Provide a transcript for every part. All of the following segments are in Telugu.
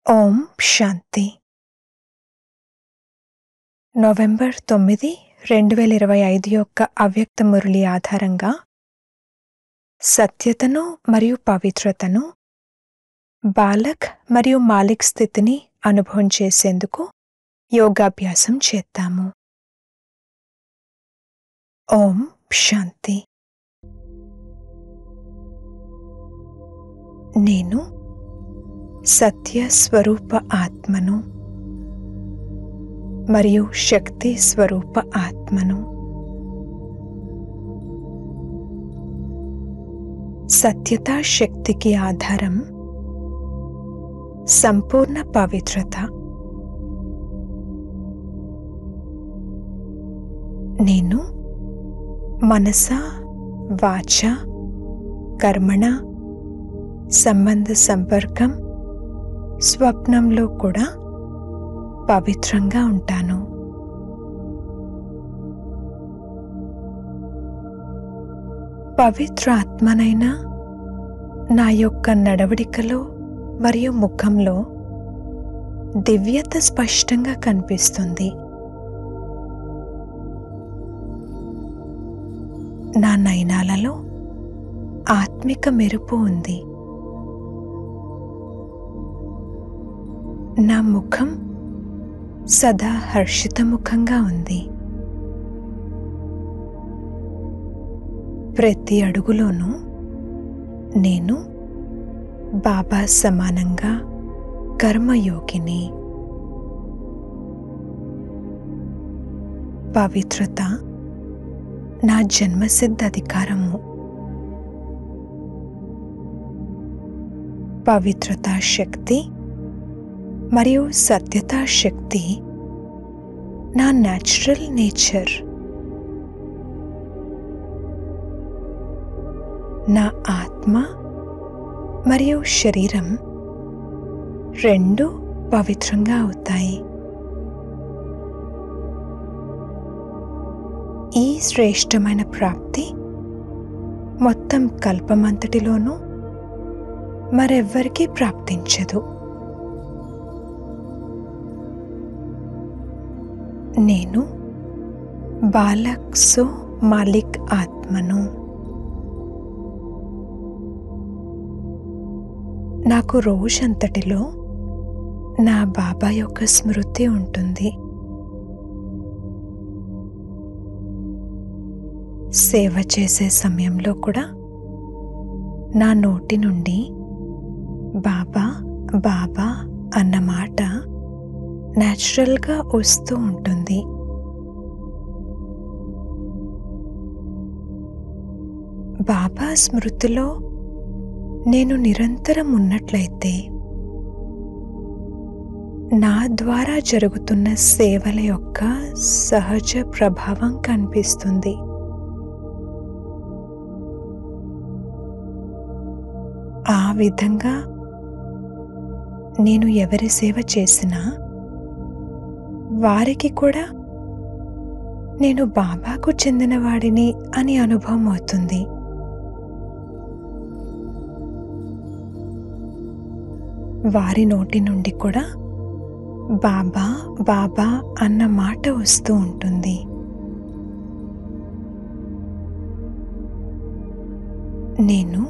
ఓం శాంతి. నవంబర్ 9, 2025 యొక్క అవ్యక్త మురళి ఆధారంగా సత్యతను మరియు పవిత్రతను, బాలక్ మరియు మాలిక్ స్థితిని అనుభవం చేసేందుకు యోగాభ్యాసం చేద్దాము. ఓం శాంతి. నేను సత్య స్వరూప ఆత్మను మరియు శక్తి స్వరూప ఆత్మను. సత్యతా శక్తికి ఆధారం సంపూర్ణ పవిత్రత. నేను మనస, వాచ, కర్మణ, సంబంధ సంపర్కం, స్వప్నంలో కూడా పవిత్రంగా ఉంటాను. పవిత్ర ఆత్మనైన నా యొక్క నడవడికలో మరియు ముఖంలో దివ్యత స్పష్టంగా కనిపిస్తుంది. నా నయనాలలో ఆత్మిక మెరుపు ఉంది. నా ముఖం సదా హర్షితముఖంగా ఉంది. ప్రతి అడుగులోనూ నేను బాబా సమానంగా కర్మయోగిని. పవిత్రత నా జన్మసిద్ధ అధికారము. పవిత్రతా శక్తి మరియు సత్యతా శక్తి నా న్యాచురల్ నేచర్. నా ఆత్మ మరియు శరీరం రెండు పవిత్రంగా అవుతాయి. ఈ శ్రేష్టమైన ప్రాప్తి మొత్తం కల్పమంతటిలోనూ మరెవ్వరికీ ప్రాప్తించదు. నేను బాలక్ సో మాలిక్ ఆత్మను. నాకు రోజంతటిలో నా బాబా యొక్క స్మృతి ఉంటుంది. సేవ చేసే సమయంలో కూడా నా నోటి నుండి బాబా బాబా అన్న మాట న్యాచురల్గా వస్తూ ఉంటుంది. బాబా స్మృతిలో నేను నిరంతరం ఉన్నట్లయితే నా ద్వారా జరుగుతున్న సేవల యొక్క సహజ ప్రభావం కనిపిస్తుంది. ఆ విధంగా నేను ఎవరి సేవ చేసినా వారికి కూడా నేను బాబాకు చెందినవాడిని అని అనుభవం అవుతుంది. వారి నోటి నుండి కూడా బాబా బాబా అన్న మాట వస్తూ ఉంటుంది. నేను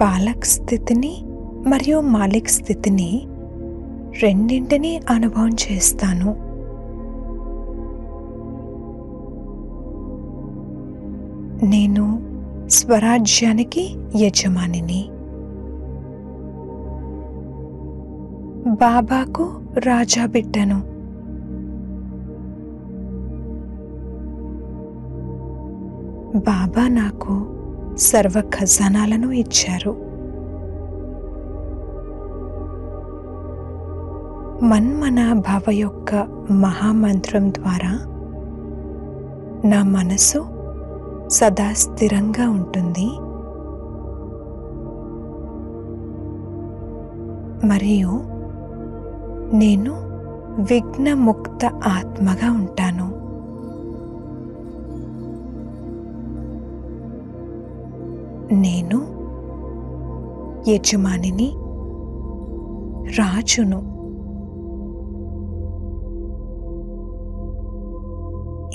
బాలక్ స్థితిని మరియు మాలిక్ స్థితిని రెండింటినీ అనుభవం చేస్తాను. నేను స్వరాజ్యానికి యజమానిని. బాబాకు రాజా బిడ్డను. బాబా నాకు సర్వ ఖజానాలను ఇచ్చారు. మన్మనాభావ యొక్క మహామంత్రం ద్వారా నా మనసు సదా స్థిరంగా ఉంటుంది మరియు నేను విఘ్నముక్త ఆత్మగా ఉంటాను. నేను యజమానిని రాజును.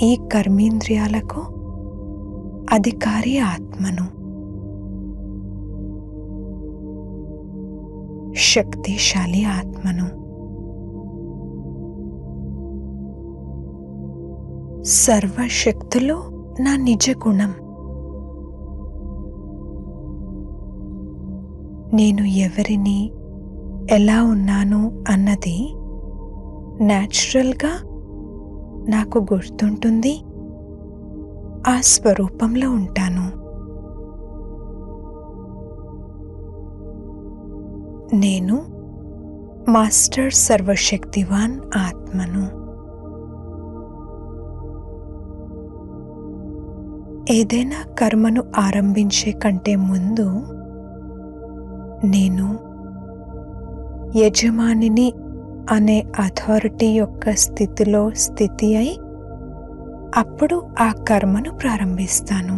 ఈ కర్మేంద్రియాలకు అధికారి ఆత్మను. శక్తిశాలి ఆత్మను. సర్వశక్తులు నా నిజ గుణం. నేను ఎవరిని, ఎలా ఉన్నాను అన్నది న్యాచురల్గా నాకు గుర్తుంటుంది. ఆ స్వరూపంలో ఉంటాను. నేను మాస్టర్ సర్వశక్తివాన్ ఆత్మను. ఏదైనా కర్మను ఆరంభించే కంటే ముందు నేను యజమానిని అనే అథారిటీ యొక్క స్థితిలో స్థితి అయి అప్పుడు ఆ కర్మను ప్రారంభిస్తాను.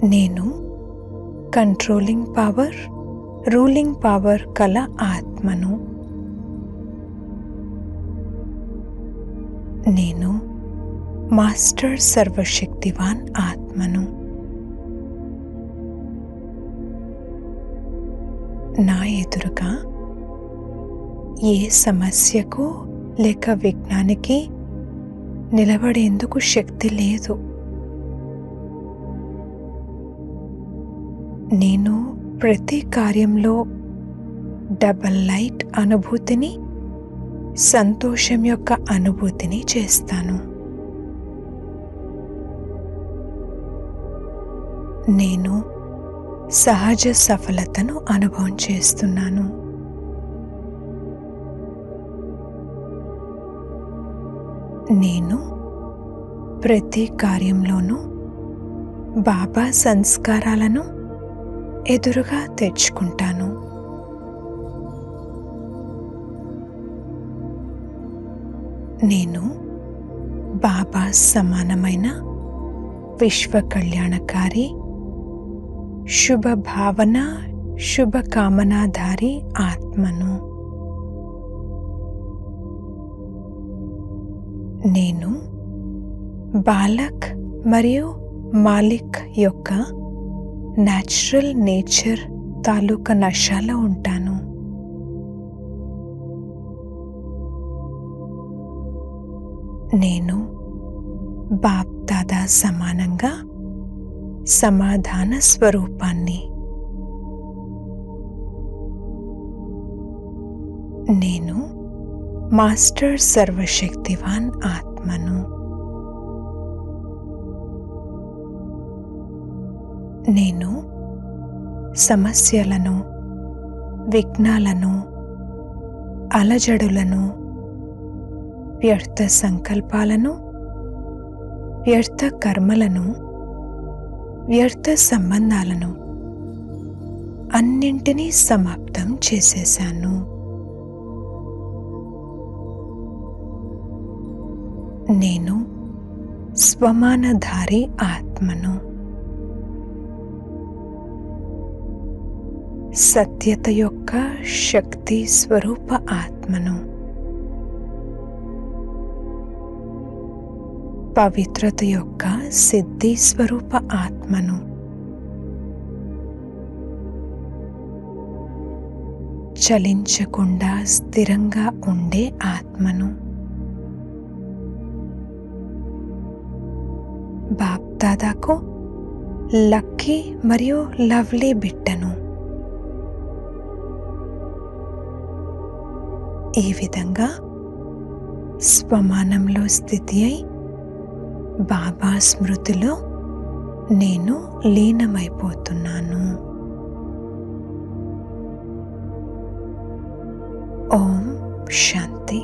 నేను కంట్రోలింగ్ పవర్, రూలింగ్ పవర్ కల ఆత్మను. నేను మాస్టర్ సర్వశక్తివాన్ ఆత్మను. నా ఎదురుగా ఏ సమస్యకు లేక విఘ్నానికి నిలబడేందుకు శక్తి లేదు. నేను ప్రతి కార్యంలో డబల్ లైట్ అనుభూతిని, సంతోషం యొక్క అనుభూతిని చేస్తాను. నేను సహజ సఫలతను అనుభవం చేస్తున్నాను. నేను ప్రతి కార్యంలోనూ బాబా సంస్కారాలను ఎదురుగా తెచ్చుకుంటాను. నేను బాబా సమానమైన విశ్వ కళ్యాణకారి, శుభ భావన, శుభకామనాధారి ఆత్మను. నేను బాలక్ మరియు మాలిక్ యొక్క న్యాచురల్ నేచర్ తాలూకా నశాలో ఉంటాను. నేను బాప్ దాదా సమానంగా సమాధాన స్వరూపాన్ని. నేను మాస్టర్ సర్వశక్తివాన్ ఆత్మను. నేను సమస్యలను, విఘ్నాలను, అలజడులను, వ్యర్థ సంకల్పాలను, వ్యర్థ కర్మలను, వ్యర్థ సంబంధాలను అన్నింటినీ సమాప్తం చేసేశాను. నేను స్వమానధారి ఆత్మను. సత్యత యొక్క శక్తి స్వరూప ఆత్మను. పవిత్రత యొక్క సిద్ధి స్వరూప ఆత్మను. చలించకుండా స్థిరంగా ఉండే ఆత్మను. బాప్ దాదాకు లక్కీ మరియు లవ్లీ బిడ్డను. ఈ విధంగా స్వమానంలో స్థితి అయి బాబా స్మృతిలో నేను లీనమైపోతున్నాను. ఓం శాంతి.